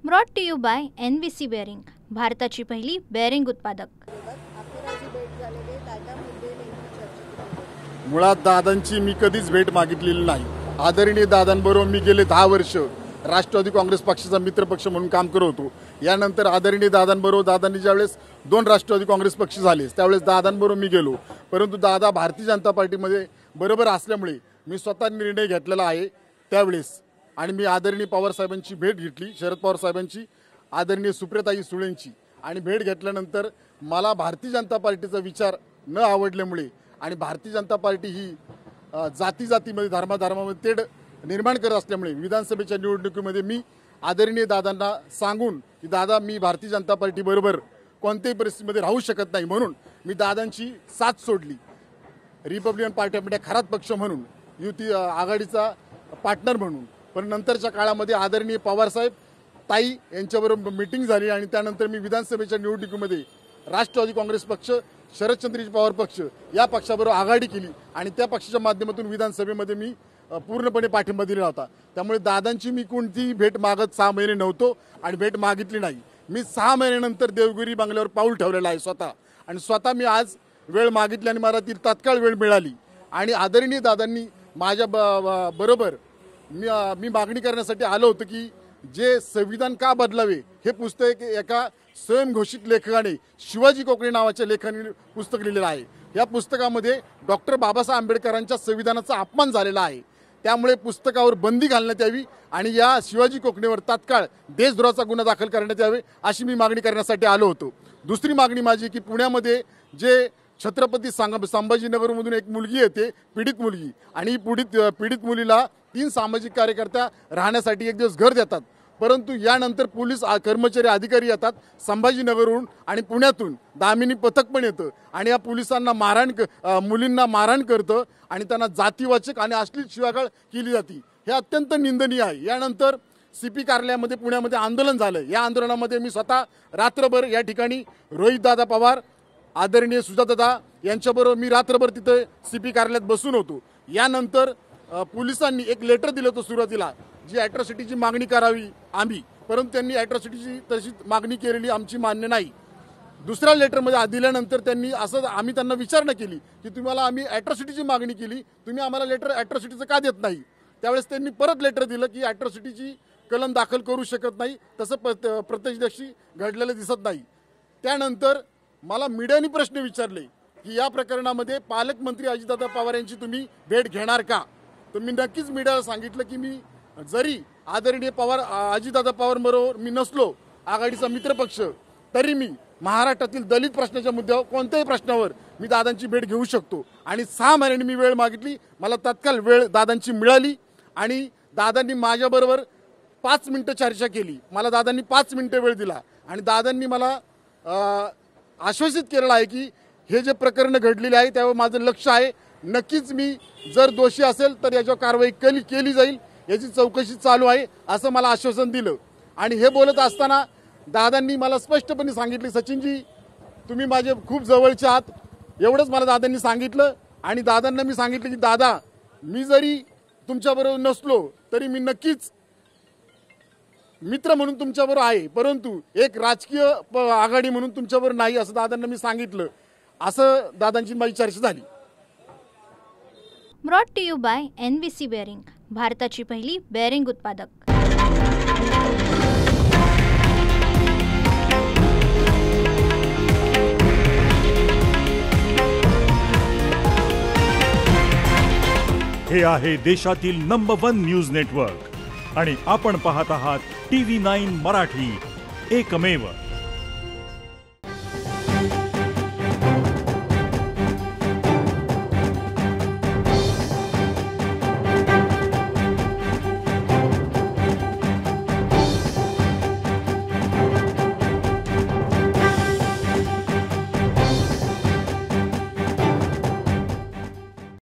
Brought to you by NVC bearing, भारताची पहिली bearing उत्पादक। मुळात दादांची मी कधीच भेट मागितलेली नाही। आदरणीय दादांबरोबर मी गेले 10 वर्ष राष्ट्रवादी काँग्रेस पक्षाचा मित्रपक्ष म्हणून काम करत होतो। यानंतर आदरणीय दादांबरोबर दादांनी ज्यावेळेस 2 राष्ट्रवादी काँग्रेस पक्ष झाले त्यावेळेस दादांबरोबर मी गेलो, परंतु दादा भारतीय जनता पार्टीमध्ये बरोबर असल्यामुळे मी स्वतः निर्णय घेतलेला आहे त्यावेळेस। आणि मी आदरणीय पवार साहेबांची भेट घेतली, शरद पवार साहेबांची, आदरणीय सुप्रियाताई सुळेंची, आणि भेट घेतल्यानंतर मला भारतीय जनता पार्टीचा विचार न आवडल्यामुळे आणि भारतीय जनता पार्टी ही जातीमध्ये धर्मामध्ये तेढ निर्माण करत असल्यामुळे विधानसभेच्या निवडणुकीमध्ये मी आदरणीय दादांना सांगून की दादा मी भारतीय जनता पार्टी बरोबर कोणत्याही परिस्थितीमध्ये राहू शकत नाही, म्हणून मी दादांची साथ सोडली। रिपब्लिकन पार्टीमध्ये खरात पक्ष म्हणून, युती आघाडीचा पार्टनर म्हणून। पण नंतरच्या काळामध्ये आदरणीय पवार साहेब ताई यांच्याबरोबर मीटिंग झाली आणि त्यानंतर मी विधानसभेच्या निवडणुकीमध्ये राष्ट्रवादी काँग्रेस पक्ष, शरदचंद्रजी पवार पक्ष या पक्षाबरोबर आघाडी केली आणि त्या पक्षाच्या माध्यमातून विधानसभेमध्ये मी पूर्णपणे पाठिंबा दिला होता। त्यामुळे दादांची मी कोणतीही भेट मागत 6 महिने नव्हतो आणि भेट मागितली नाही। मी 6 महिन्यानंतर देवगिरी बंगल्यावर पाऊल ठेवलेलं आहे स्वतः, आणि स्वतः मी आज वेळ मागितली आणि मला ती तात्काळ वेळ मिळाली। आणि आदरणीय दादांनी माझ्या बरोबर मी मागणी करण्यासाठी आलो होतो की जे संविधान का बदलावे हे पुस्तक एका स्वयंघोषित लेखकाने शिवाजी कोकणे नावाच्या लेखकाने पुस्तक लिहिलेलं आहे। या पुस्तकामध्ये डॉक्टर बाबासाहेब आंबेडकरांच्या संविधानाचा अपमान झालेला आहे, त्यामुळे पुस्तकावर बंदी घालण्यात यावी आणि या शिवाजी कोकणेवर तात्काळ देशद्रोहाचा गुन्हा दाखल करण्यात यावे अशी मी मागणी करण्यासाठी आलो होतो। दुसरी मागणी माझी की पुण्यामध्ये जे छत्रपती संभाजीनगरमधून एक मुलगी येते, पीडित मुलगी, आणि पीडित मुलीला 3 सामाजिक कार्यकर्ता राहण्यासाठी एक दिवस घर देतात, परंतु यानंतर पोलीस कर्मचारी अधिकारी येतात संभाजीनगरहून आणि पुण्यातून, दामिनी पथक पण येतं आणि या पोलिसांना मुलींना मारहाण करतं आणि त्यांना जातीवाचक आणि अश्लील शिवागाळ केली जाते। हे अत्यंत निंदनीय आहे। यानंतर CP कार्यालयामध्ये पुण्यामध्ये आंदोलन झालं। या आंदोलनामध्ये मी स्वतः रात्रभर या ठिकाणी रोहितदादा पवार, आदरणीय सुजातादा यांच्याबरोबर मी रात्रभर तिथे CP कार्यालयात बसून होतो। यानंतर पोलिसांनी एक लेटर दिलं होतं सुरुवातीला, जी ॲट्रॉसिटीची मागणी करावी आम्ही, परंतु त्यांनी ॲट्रॉसिटीची तशी मागणी केलेली आमची मान्य नाही। दुसऱ्या लेटरमध्ये दिल्यानंतर त्यांनी आम्ही त्यांना विचारणा केली की तुम्हाला आम्ही ॲट्रॉसिटीची मागणी केली, तुम्ही आम्हाला लेटर ॲट्रॉसिटीचं का देत नाही? त्यावेळेस त्यांनी परत लेटर दिलं की ॲट्रॉसिटीची कलम दाखल करू शकत नाही, तसं प्रत्यक्षदर्शी घडलेलं दिसत नाही। त्यानंतर मला मीडियाने प्रश्न विचारले की या प्रकरणामध्ये पालकमंत्री अजितदादा पवार यांची तुम्ही भेट घेणार का? तर मी नक्कीच मीडियाला सांगितलं की मी जरी आदरणीय अजितदादा पवार बरोबर मी नसलो आघाडीचा मित्रपक्ष, तरी मी महाराष्ट्रातील दलित प्रश्नाच्या मुद्द्यावर कोणत्याही प्रश्नावर मी दादांची भेट घेऊ शकतो। आणि 6 महिन्यांनी मी वेळ मागितली, मला तात्काळ वेळ दादांची मिळाली आणि दादांनी माझ्याबरोबर 5 मिनिटं चर्चा केली। मला दादांनी 5 मिनिटं वेळ दिला आणि दादांनी मला आश्वासित केलेलं आहे की हे जे प्रकरण घडलेले आहे त्यावर माझं लक्ष आहे, नक्कीच मी जर दोषी असेल तर याच्यावर कारवाई केली जाईल, याची चौकशी चालू आहे असं मला आश्वासन दिलं। आणि हे बोलत असताना दादांनी मला स्पष्टपणे सांगितले, सचिनजी तुम्ही माझे खूप जवळचे आहात, एवढंच मला दादांनी सांगितलं। आणि दादांना मी सांगितलं की दादा मी जरी तुमच्याबरोबर नसलो तरी मी नक्कीच मित्र म्हणून तुमच्याबरोबर आहे, परंतु एक राजकीय आघाडी म्हणून तुमच्याबरोबर नाही असं दादांना मी सांगितलं। असं दादांची माझी चर्चा झाली। Brought to you by NVC bearing, भारताची पहिली बेअरिंग उत्पादक। हे आहे देशातील नंबर 1 न्यूज नेटवर्क आणि आपण पाहत आहात TV9 मराठी, एकमेव।